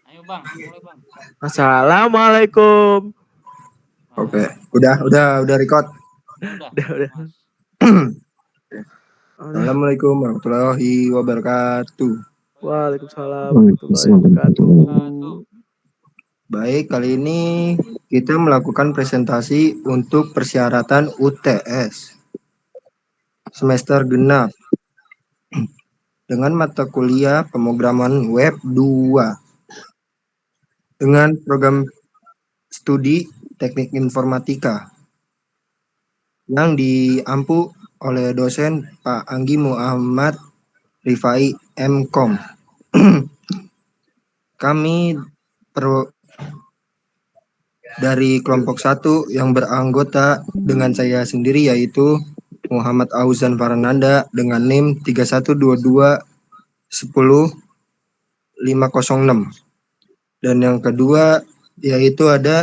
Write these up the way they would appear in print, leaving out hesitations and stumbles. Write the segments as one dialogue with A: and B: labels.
A: Ayo Bang, mulai Bang.
B: Assalamualaikum.
C: Oke, udah record.
A: Udah. Mas.
C: Assalamualaikum warahmatullahi wabarakatuh.
B: Waalaikumsalam warahmatullahi wabarakatuh.
C: Baik, kali ini kita melakukan presentasi untuk persyaratan UTS semester genap dengan mata kuliah pemrograman web 2 dengan program studi teknik informatika yang diampu oleh dosen Pak Anggi Muhammad Rifai MKom. Kami dari kelompok 1 yang beranggota dengan saya sendiri yaitu Muhammad Auzan Farananda dengan NIM 3122100506. Dan yang kedua yaitu ada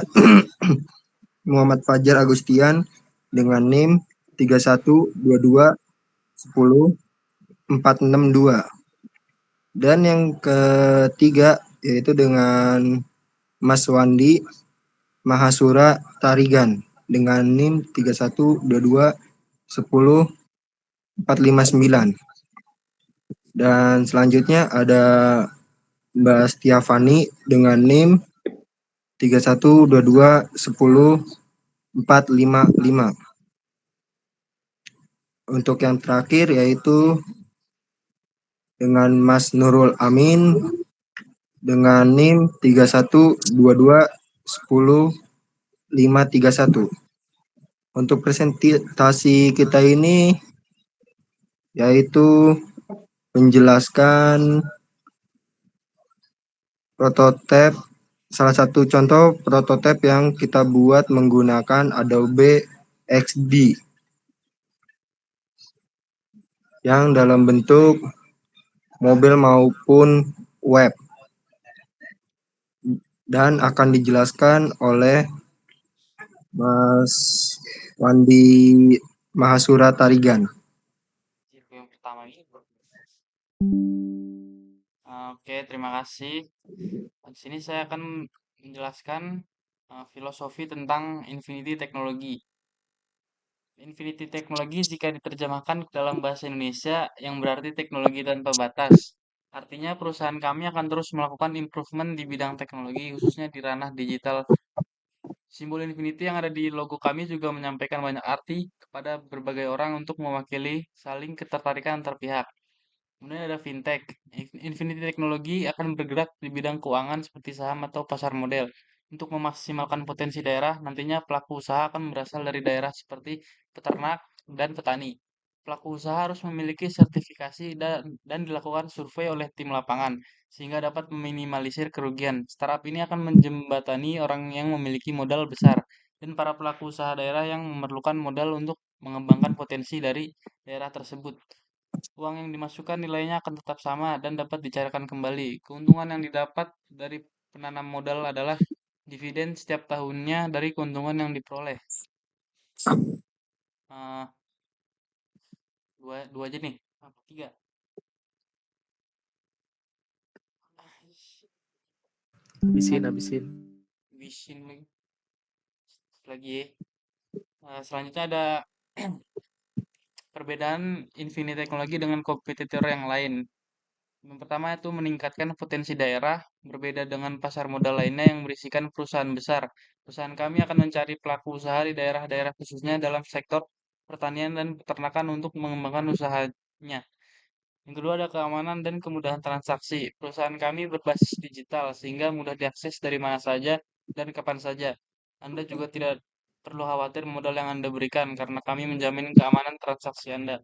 C: Muhammad Fajar Agustian dengan NIM 3122100462. Dan yang ketiga yaitu dengan Mas Wandi Mahasura Tarigan dengan NIM 3122100459. Dan selanjutnya ada Mbak Stiafani dengan NIM 3122100455. Untuk yang terakhir yaitu dengan Mas Nurul Amin dengan NIM 3122100531. Untuk presentasi kita ini yaitu menjelaskan prototipe, salah satu contoh prototipe yang kita buat menggunakan Adobe XD yang dalam bentuk mobil maupun web, dan akan dijelaskan oleh Mas Wandi Mahasura Tarigan.
A: Yang pertama ini. Oke, terima kasih. Di sini saya akan menjelaskan filosofi tentang Infinity Teknologi. Infinity Teknologi jika diterjemahkan ke dalam bahasa Indonesia yang berarti teknologi tanpa batas. Artinya perusahaan kami akan terus melakukan improvement di bidang teknologi khususnya di ranah digital. Simbol Infinity yang ada di logo kami juga menyampaikan banyak arti kepada berbagai orang untuk mewakili saling ketertarikan antar pihak. Kemudian ada fintech. Infinity Teknologi akan bergerak di bidang keuangan seperti saham atau pasar modal. Untuk memaksimalkan potensi daerah, nantinya pelaku usaha akan berasal dari daerah seperti peternak dan petani. Pelaku usaha harus memiliki sertifikasi dan dilakukan survei oleh tim lapangan, sehingga dapat meminimalisir kerugian. Startup ini akan menjembatani orang yang memiliki modal besar, dan para pelaku usaha daerah yang memerlukan modal untuk mengembangkan potensi dari daerah tersebut. Uang yang dimasukkan nilainya akan tetap sama dan dapat dicairkan kembali. Keuntungan yang didapat dari penanam modal adalah dividen setiap tahunnya dari keuntungan yang diperoleh. Dua aja nih, apa tiga? Habisin lagi. Selanjutnya ada perbedaan Infinity Teknologi dengan kompetitor yang lain. Yang pertama itu meningkatkan potensi daerah, berbeda dengan pasar modal lainnya yang berisikan perusahaan besar. Perusahaan kami akan mencari pelaku usaha di daerah-daerah khususnya dalam sektor pertanian dan peternakan untuk mengembangkan usahanya. Yang kedua ada keamanan dan kemudahan transaksi. Perusahaan kami berbasis digital sehingga mudah diakses dari mana saja dan kapan saja. Anda juga tidak perlu khawatir modal yang Anda berikan karena kami menjamin keamanan transaksi Anda.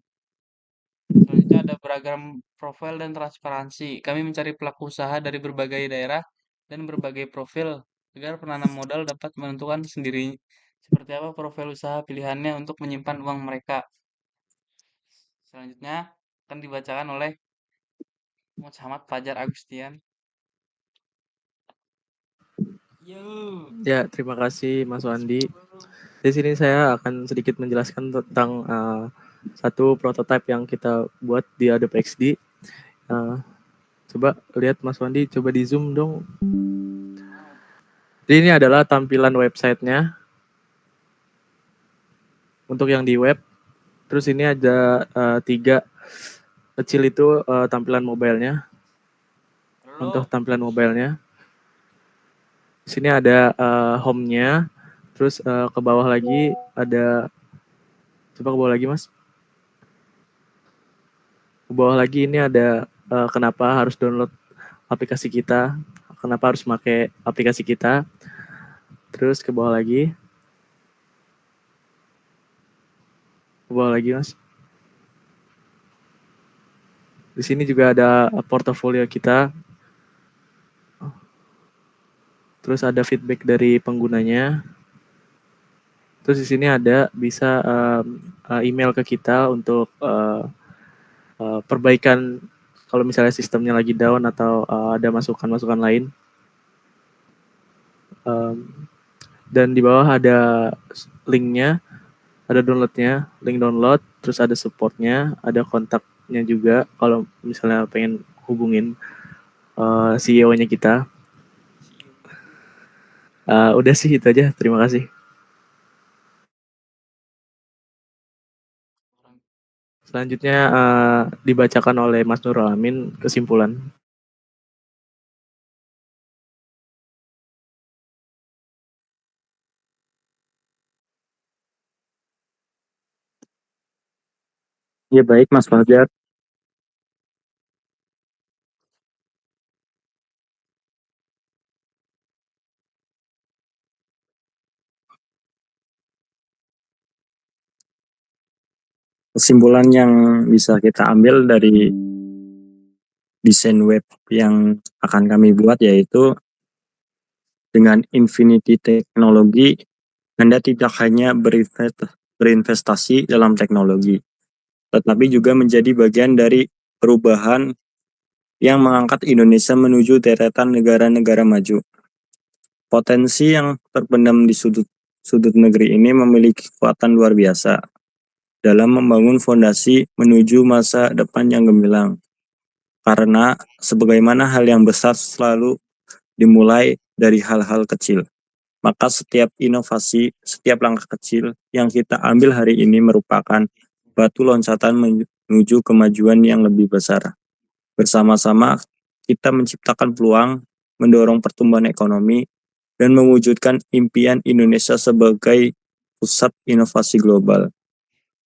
A: Selanjutnya ada beragam profil dan transparansi. Kami mencari pelaku usaha dari berbagai daerah dan berbagai profil agar penanam modal dapat menentukan sendiri seperti apa profil usaha pilihannya untuk menyimpan uang mereka. Selanjutnya akan dibacakan oleh Muhammad Fajar Agustian.
B: Ya, terima kasih Mas Wandi. Di sini saya akan sedikit menjelaskan tentang satu prototipe yang kita buat di Adobe XD. Coba lihat Mas Wandi, coba di zoom dong. Jadi ini adalah tampilan websitenya untuk yang di web. Terus ini ada 3 kecil itu tampilan mobilenya. Untuk tampilan mobilenya. Di sini ada home-nya. Terus ke bawah lagi ada, coba ke bawah lagi Mas. Ke bawah lagi ini ada kenapa harus download aplikasi kita, kenapa harus pakai aplikasi kita. Terus ke bawah lagi. Ke bawah lagi Mas. Di sini juga ada portofolio kita. Terus ada feedback dari penggunanya. Terus di sini ada bisa email ke kita untuk perbaikan kalau misalnya sistemnya lagi down atau ada masukan-masukan lain. Dan di bawah ada linknya, ada downloadnya, link download, terus ada supportnya, ada kontaknya juga kalau misalnya pengen hubungin CEO-nya kita. Udah sih itu aja, terima kasih. Selanjutnya dibacakan oleh Mas Nurul Amin kesimpulan.
D: Ya baik Mas Fajar. Kesimpulan yang bisa kita ambil dari desain web yang akan kami buat yaitu dengan Infinity Teknologi, Anda tidak hanya berinvestasi dalam teknologi, tetapi juga menjadi bagian dari perubahan yang mengangkat Indonesia menuju deretan negara-negara maju. Potensi yang terpendam di sudut negeri ini memiliki kekuatan luar biasa dalam membangun fondasi menuju masa depan yang gemilang. Karena sebagaimana hal yang besar selalu dimulai dari hal-hal kecil. Maka setiap inovasi, setiap langkah kecil yang kita ambil hari ini merupakan batu loncatan menuju kemajuan yang lebih besar. Bersama-sama kita menciptakan peluang, mendorong pertumbuhan ekonomi, dan mewujudkan impian Indonesia sebagai pusat inovasi global.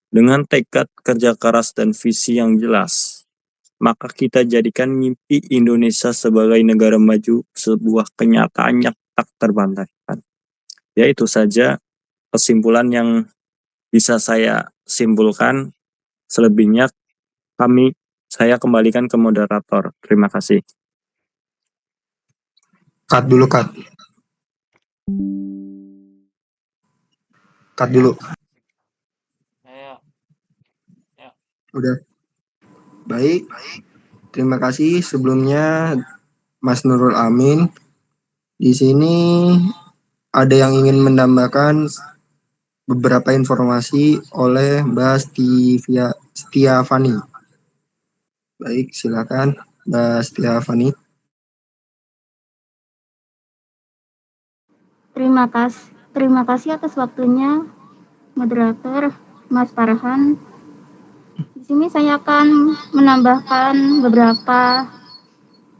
D: Dengan tekad kerja keras dan visi yang jelas, maka kita jadikan mimpi Indonesia sebagai negara maju sebuah kenyataan yang tak terbantahkan. Ya itu saja kesimpulan yang bisa saya simpulkan. Selebihnya saya kembalikan ke moderator. Terima kasih.
C: Cut dulu, cut. Cut dulu. Udah. Baik. Terima kasih sebelumnya Mas Nurul Amin. Di sini ada yang ingin menambahkan beberapa informasi oleh Mbak Setiafani. Baik, silakan Mbak Setiafani.
E: Terima kasih atas waktunya, moderator Mas Farhan. Di sini saya akan menambahkan beberapa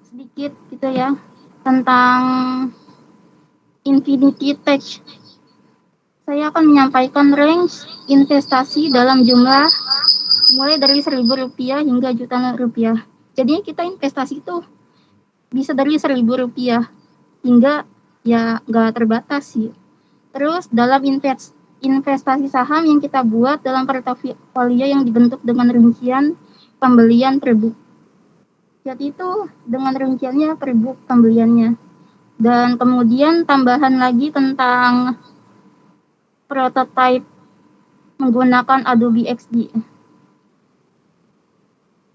E: sedikit gitu ya tentang Infinity Tech. Saya akan menyampaikan range investasi dalam jumlah mulai dari Rp1.000 hingga jutaan rupiah. Jadi kita investasi itu bisa dari Rp1.000 hingga ya nggak terbatas sih. Terus dalam investasi saham yang kita buat dalam portofolio yang dibentuk dengan rincian pembelian per book. Jadi itu dengan rinciannya per book pembeliannya. Dan kemudian tambahan lagi tentang prototype menggunakan Adobe XD.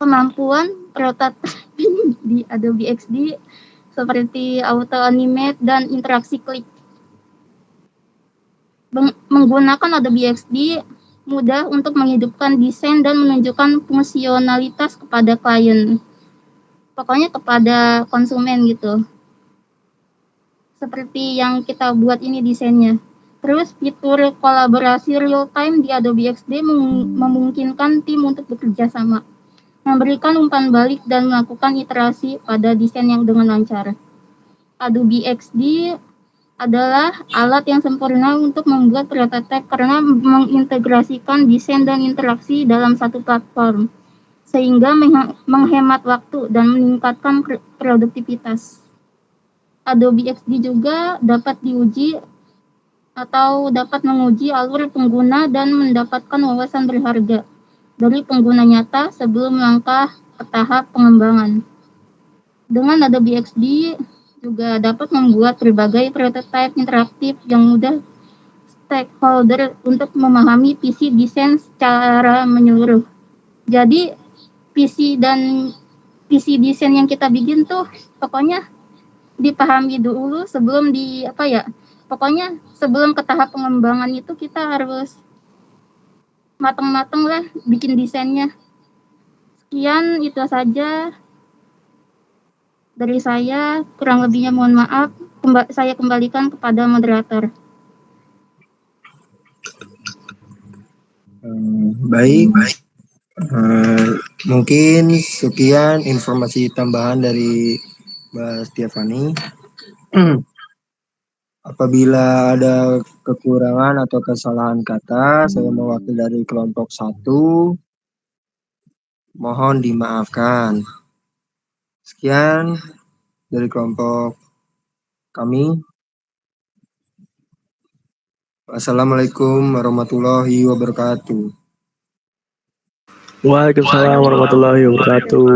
E: Kemampuan prototype di Adobe XD seperti auto animate dan interaksi klik. Menggunakan Adobe XD mudah untuk menghidupkan desain dan menunjukkan fungsionalitas kepada klien. pokoknya kepada konsumen gitu. Seperti yang kita buat ini desainnya. Terus fitur kolaborasi real time di Adobe XD memungkinkan tim untuk bekerja sama, memberikan umpan balik dan melakukan iterasi pada desain yang dengan lancar. Adobe XD adalah alat yang sempurna untuk membuat prototipe karena mengintegrasikan desain dan interaksi dalam satu platform, sehingga menghemat waktu dan meningkatkan produktivitas. Adobe XD juga dapat diuji atau dapat menguji alur pengguna dan mendapatkan wawasan berharga dari pengguna nyata sebelum melangkah ke tahap pengembangan. Dengan Adobe XD juga dapat membuat berbagai prototipe interaktif yang mudah stakeholder untuk memahami visi desain secara menyeluruh. Jadi visi desain yang kita bikin tuh pokoknya dipahami dulu sebelum pokoknya sebelum ke tahap pengembangan itu kita harus matang-matang lah bikin desainnya. Sekian itu saja dari saya, kurang lebihnya mohon maaf. Saya kembalikan kepada moderator.
C: Baik. Mungkin sekian informasi tambahan dari Mbak Stiavani. Apabila ada kekurangan atau kesalahan kata, saya mewakili dari kelompok 1, mohon dimaafkan. Sekian dari kelompok kami. Assalamualaikum warahmatullahi wabarakatuh.
B: Waalaikumsalam warahmatullahi wabarakatuh.